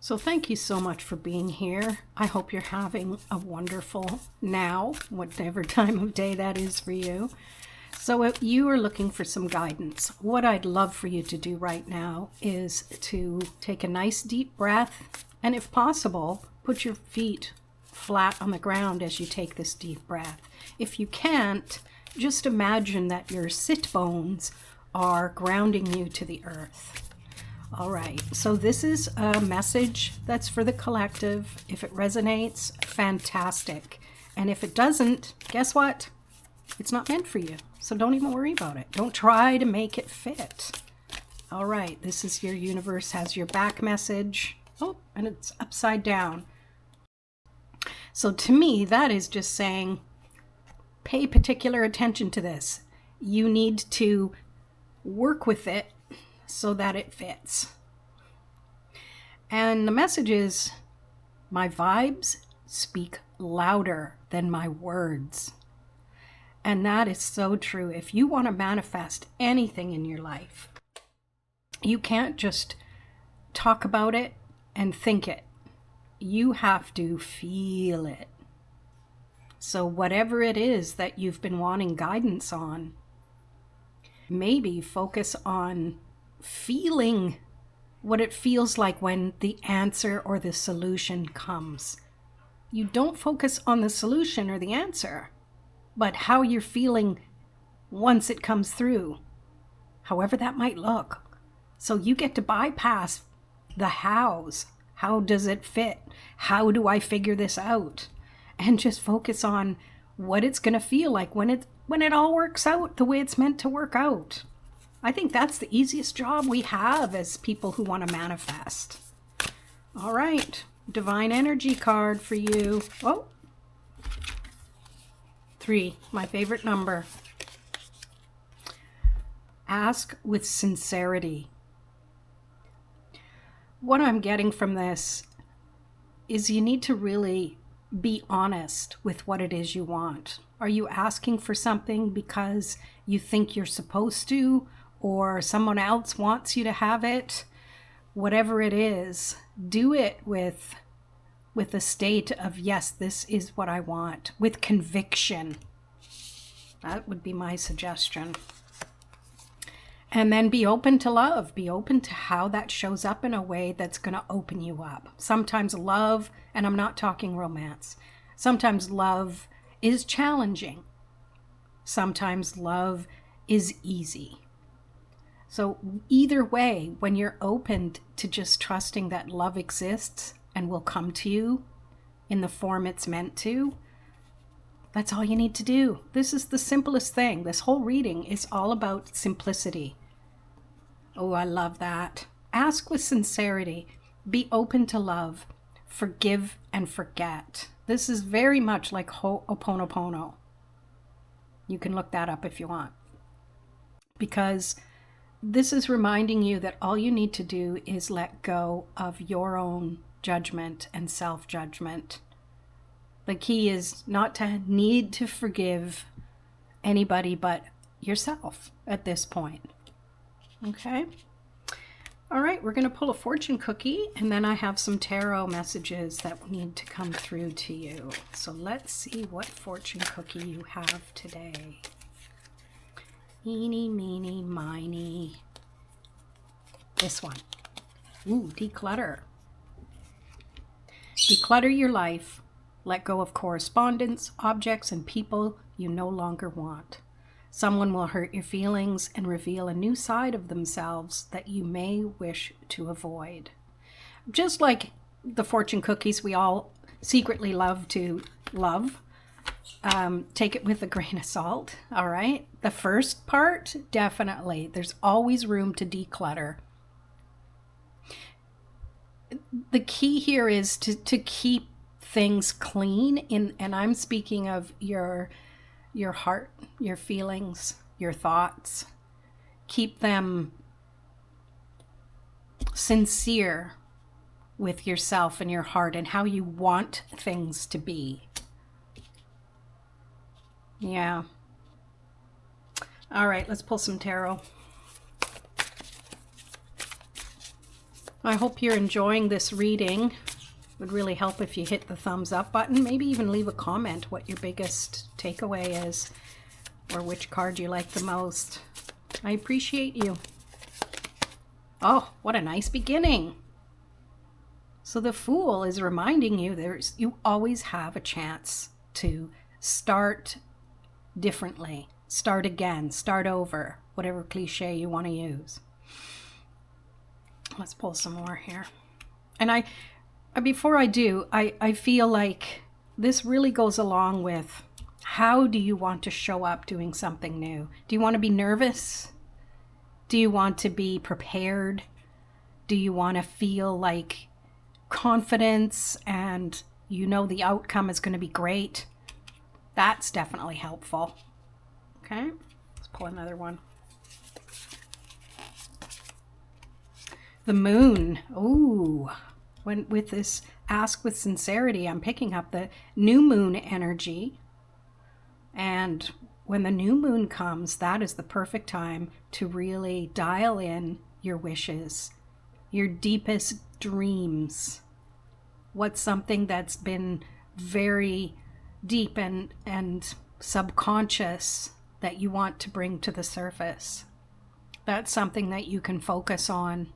So thank you so much for being here. I hope you're having a wonderful now, whatever time of day that is for you. So if you are looking for some guidance, what I'd love for you to do right now is to take a nice deep breath, and if possible, put your feet flat on the ground as you take this deep breath. If you can't, just imagine that your sit bones are grounding you to the earth. All right, so this is a message that's for the collective. If it resonates, fantastic. And if it doesn't, guess what? It's not meant for you. So don't even worry about it. Don't try to make it fit. All right, this is your universe has your back message. Oh, and it's upside down. So to me, that is just saying, pay particular attention to this. You need to work with it so that it fits. And the message is, my vibes speak louder than my words. And that is so true. If you want to manifest anything in your life, you can't just talk about it and think it. You have to feel it. So whatever it is that you've been wanting guidance on, maybe focus on feeling what it feels like when the answer or the solution comes. You don't focus on the solution or the answer, but how you're feeling once it comes through, however that might look. So you get to bypass the hows. How does it fit? How do I figure this out? And just focus on what it's going to feel like when it all works out the way it's meant to work out. I think that's the easiest job we have as people who want to manifest. All right, divine energy card for you. Oh, 3, my favorite number. Ask with sincerity. What I'm getting from this is you need to really be honest with what it is you want. Are you asking for something because you think you're supposed to, or someone else wants you to have it? Whatever it is, do it with a state of, yes, this is what I want, with conviction. That would be my suggestion. And then be open to love. Be open to how that shows up in a way that's going to open you up. Sometimes love, and I'm not talking romance, sometimes love is challenging. Sometimes love is easy. So either way, when you're open to just trusting that love exists and will come to you in the form it's meant to, that's all you need to do. This is the simplest thing. This whole reading is all about simplicity. Oh, I love that. Ask with sincerity. Be open to love. Forgive and forget. This is very much like Ho'oponopono. You can look that up if you want. Because this is reminding you that all you need to do is let go of your own judgment and self-judgment. The key is not to need to forgive anybody but yourself at this point. Okay? All right, we're going to pull a fortune cookie, and then I have some tarot messages that need to come through to you. So let's see what fortune cookie you have today. Eeny, meeny, miny. This one. Ooh, declutter. Declutter your life. Let go of correspondence, objects, and people you no longer want. Someone will hurt your feelings and reveal a new side of themselves that you may wish to avoid. Just like the fortune cookies we all secretly love to love, take it with a grain of salt, all right? The first part, definitely. There's always room to declutter. The key here is to keep things clean, and I'm speaking of your heart, your feelings, your thoughts. Keep them sincere with yourself and your heart and how you want things to be. Yeah. All right, let's pull some tarot. I hope you're enjoying this reading. Would really help if you hit the thumbs up button. Maybe even leave a comment what your biggest takeaway is, or which card you like the most. I appreciate you. Oh, what a nice beginning. So the Fool is reminding you you always have a chance to start differently, start again, start over, whatever cliche you want to use. Let's pull some more here. And before I do, I feel like this really goes along with, how do you want to show up doing something new? Do you want to be nervous? Do you want to be prepared? Do you want to feel like confidence and you know the outcome is going to be great? That's definitely helpful. Okay, let's pull another one. The Moon. Ooh, with this ask with sincerity, I'm picking up the new moon energy. And when the new moon comes, that is the perfect time to really dial in your wishes, your deepest dreams. What's something that's been very deep and subconscious that you want to bring to the surface? That's something that you can focus on.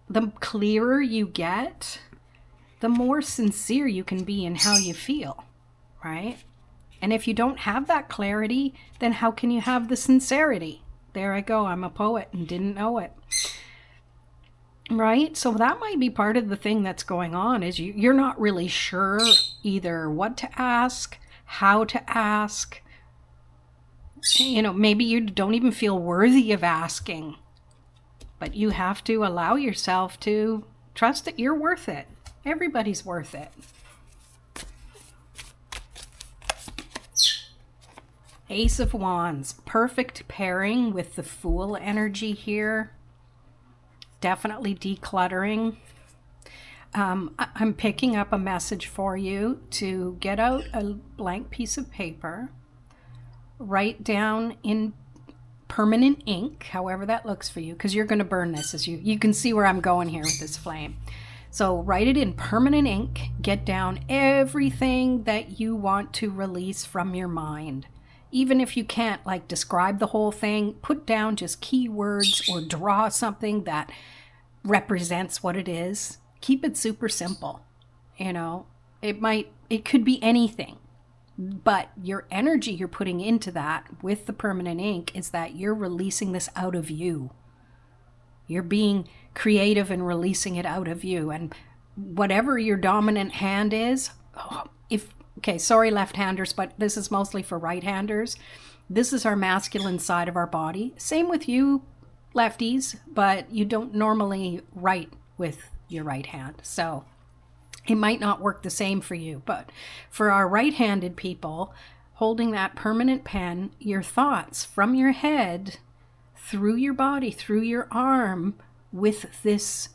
The clearer you get, the more sincere you can be in how you feel, right? And if you don't have that clarity, then how can you have the sincerity? There I go, I'm a poet and didn't know it. Right? So that might be part of the thing that's going on, is you're not really sure either what to ask, how to ask. You know, maybe you don't even feel worthy of asking. But you have to allow yourself to trust that you're worth it. Everybody's worth it. Ace of Wands, perfect pairing with the Fool energy here. Definitely decluttering. I'm picking up a message for you to get out a blank piece of paper, write down in permanent ink, however that looks for you, because you're going to burn this, as you can see where I'm going here with this flame. So write it in permanent ink, get down everything that you want to release from your mind. Even if you can't like describe the whole thing, put down just keywords or draw something that represents what it is. Keep it super simple. You know, it could be anything. But your energy you're putting into that with the permanent ink is that you're releasing this out of you. You're being creative and releasing it out of you. And whatever your dominant hand is, okay, sorry left-handers, but this is mostly for right-handers. This is our masculine side of our body. Same with you lefties, but you don't normally write with your right hand. So it might not work the same for you, but for our right-handed people, holding that permanent pen, your thoughts from your head through your body, through your arm, with this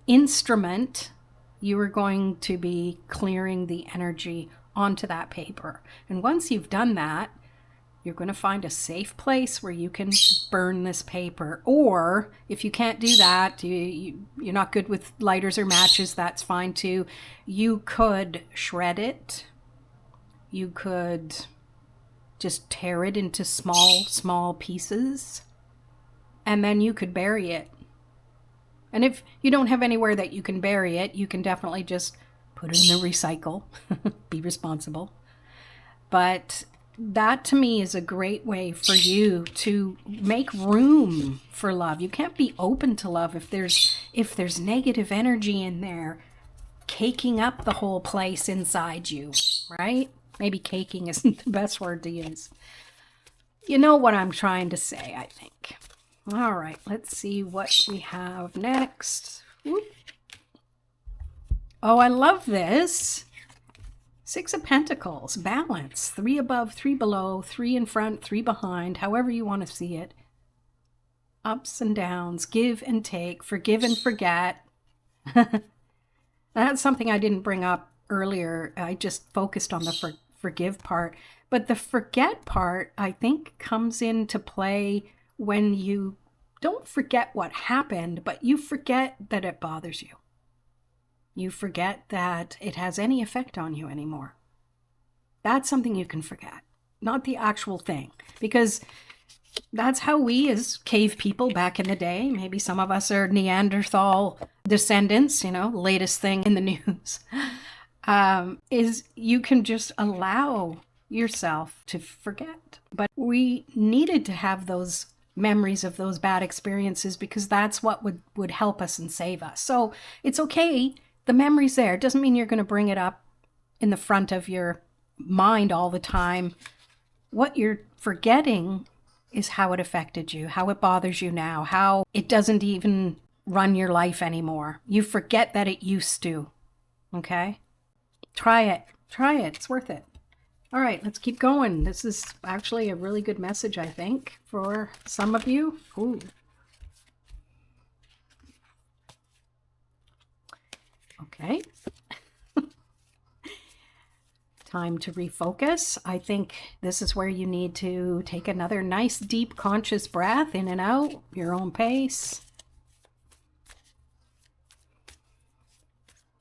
instrument, you are going to be clearing the energy onto that paper. And once you've done that, you're going to find a safe place where you can burn this paper. Or if you can't do that, you're not good with lighters or matches, that's fine too. You could shred it. You could just tear it into small pieces. And then you could bury it. And if you don't have anywhere that you can bury it, you can definitely just put it in the recycle. Be responsible. But that to me is a great way for you to make room for love. You can't be open to love if there's negative energy in there caking up the whole place inside you, right? Maybe caking isn't the best word to use. You know what I'm trying to say, I think. All right, let's see what we have next. Whoop. Oh, I love this. 6 of Pentacles, balance, 3 above, 3 below, 3 in front, 3 behind, however you want to see it. Ups and downs, give and take, forgive and forget. That's something I didn't bring up earlier. I just focused on the forgive part. But the forget part, I think, comes into play when you don't forget what happened, but you forget that it bothers you. You forget that it has any effect on you anymore. That's something you can forget, not the actual thing, because that's how we as cave people back in the day, maybe some of us are Neanderthal descendants, latest thing in the news, is you can just allow yourself to forget. But we needed to have those memories of those bad experiences because that's what would help us and save us. So it's okay. The memory's there. It doesn't mean you're going to bring it up in the front of your mind all the time. What you're forgetting is how it affected you, how it bothers you now, how it doesn't even run your life anymore. You forget that it used to. Okay? Try it. It's worth it. All right, let's keep going. This is actually a really good message, I think, for some of you. Ooh. Okay. Time to refocus. I think this is where you need to take another nice, deep, conscious breath in and out, your own pace.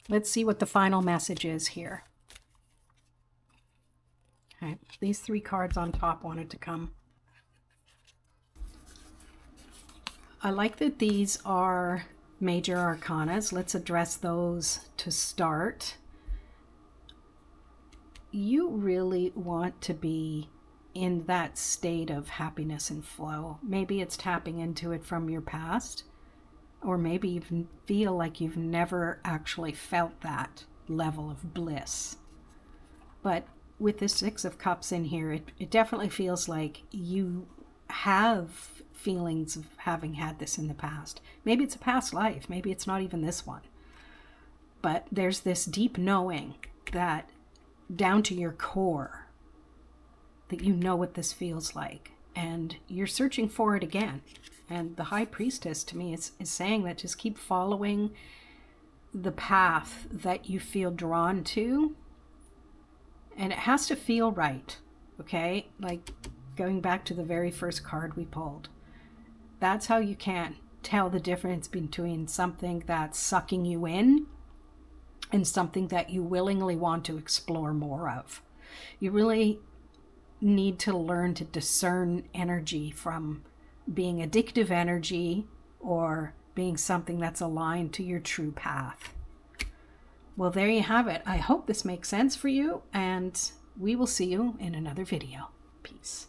Let's see what the final message is here. Okay, these 3 cards on top wanted to come. I like that these are major arcanas. Let's address those to start. You really want to be in that state of happiness and flow. Maybe it's tapping into it from your past, or maybe you feel like you've never actually felt that level of bliss. But with the 6 of Cups in here, it definitely feels like you have feelings of having had this in the past. Maybe it's a past life. Maybe it's not even this one. But there's this deep knowing that down to your core, that you know what this feels like. And you're searching for it again. And the High Priestess, to me, is saying that just keep following the path that you feel drawn to. And it has to feel right, okay? Like going back to the very first card we pulled. That's how you can tell the difference between something that's sucking you in and something that you willingly want to explore more of. You really need to learn to discern energy from being addictive energy or being something that's aligned to your true path. Well, there you have it. I hope this makes sense for you, and we will see you in another video. Peace.